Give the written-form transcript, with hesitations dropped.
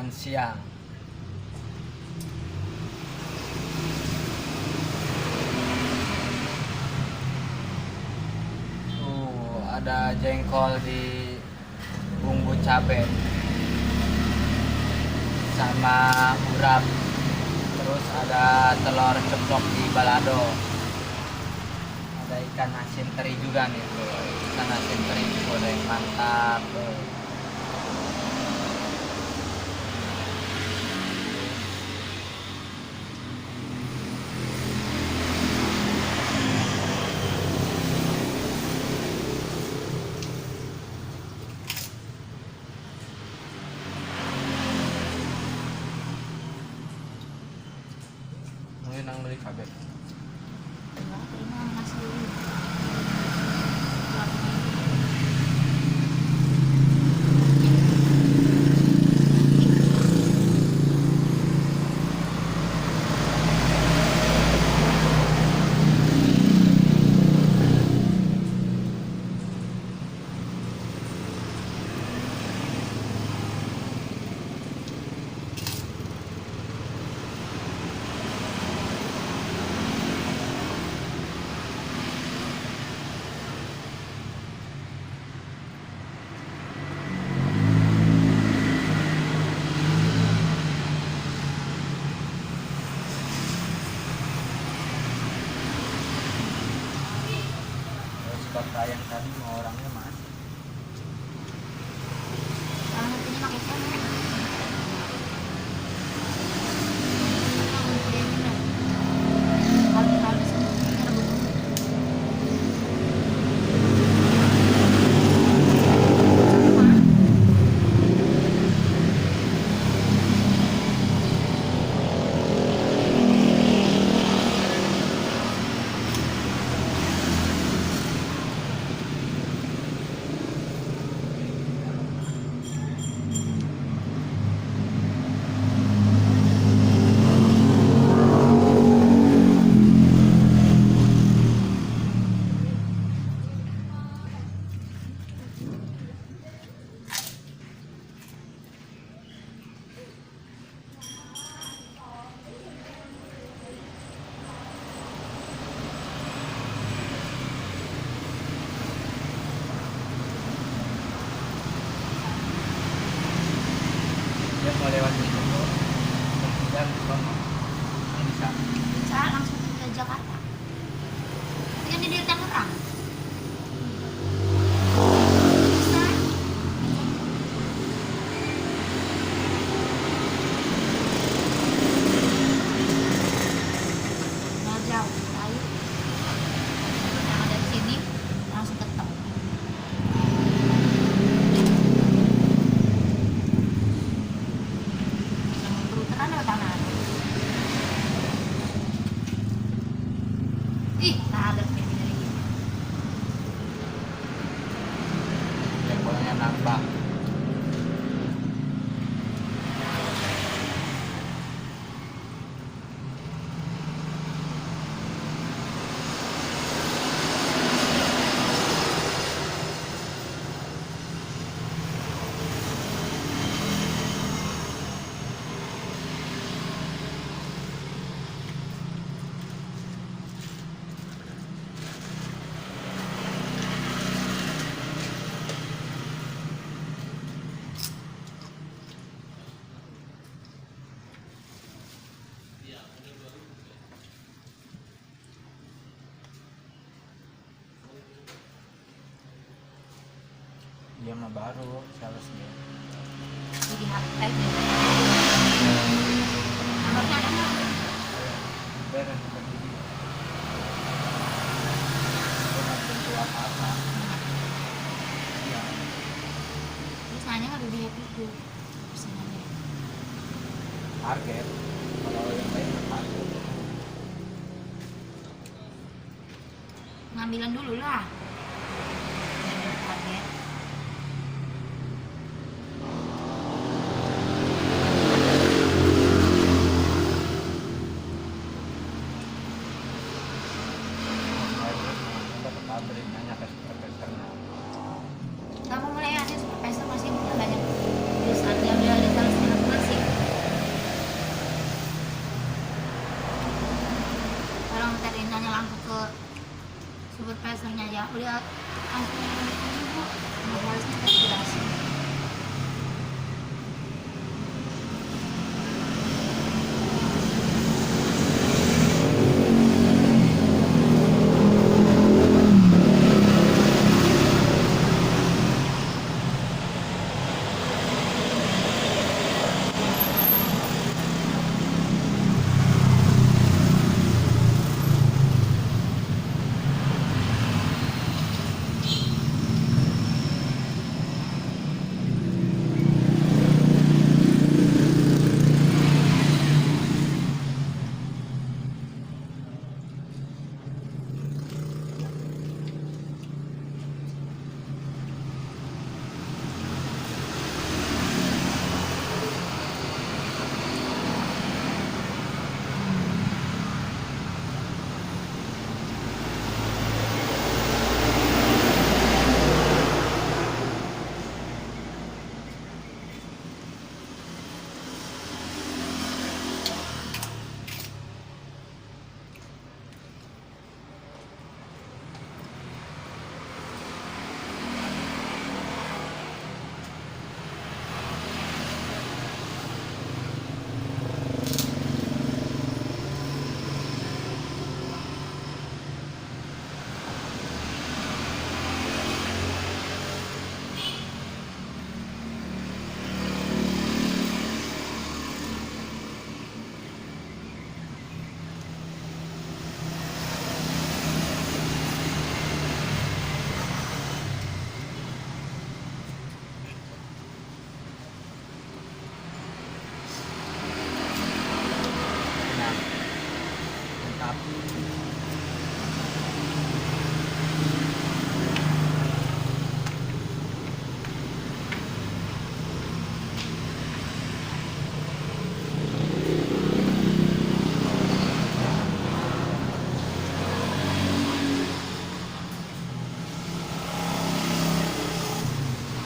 makan siang. Ada jengkol di bumbu cabai sama urap, terus ada telur ceplok di balado, ada ikan asin teri juga nih tuh, ikan asin teri goreng mantap tuh. Mungkin nang beli kabeh. Bapak yang tadi mau orangnya mana? Nantinya pakai siapa? Habis Dia mau lewat situ dan di sono kan bisa. bisa langsung ke Jakarta. Kan di Tangerang. Bisa. Nggak jauh, ayo. Yang ada di sini langsung ketemu. Peruteran lewat tanah. Ih, tak ada kayak gini lagi. Jengkolnya nambah. Dia mah baru salesnya. Jadi hashtag ya. Nomornya ada nggak? Beres seperti dia. Dia nggak tentu apa-apa. Ya, Misalnya nggak lebih happy tuh pesanannya. target. Kalau yang lain bertarget. Ngambilan dulu lah. Target. Dapat pabrik nanya ke supervisornya. Kamu mulai aja supervisor masih punya banyak perusahaan yang udah ada sales masing-masing. pesernya aja udah langsung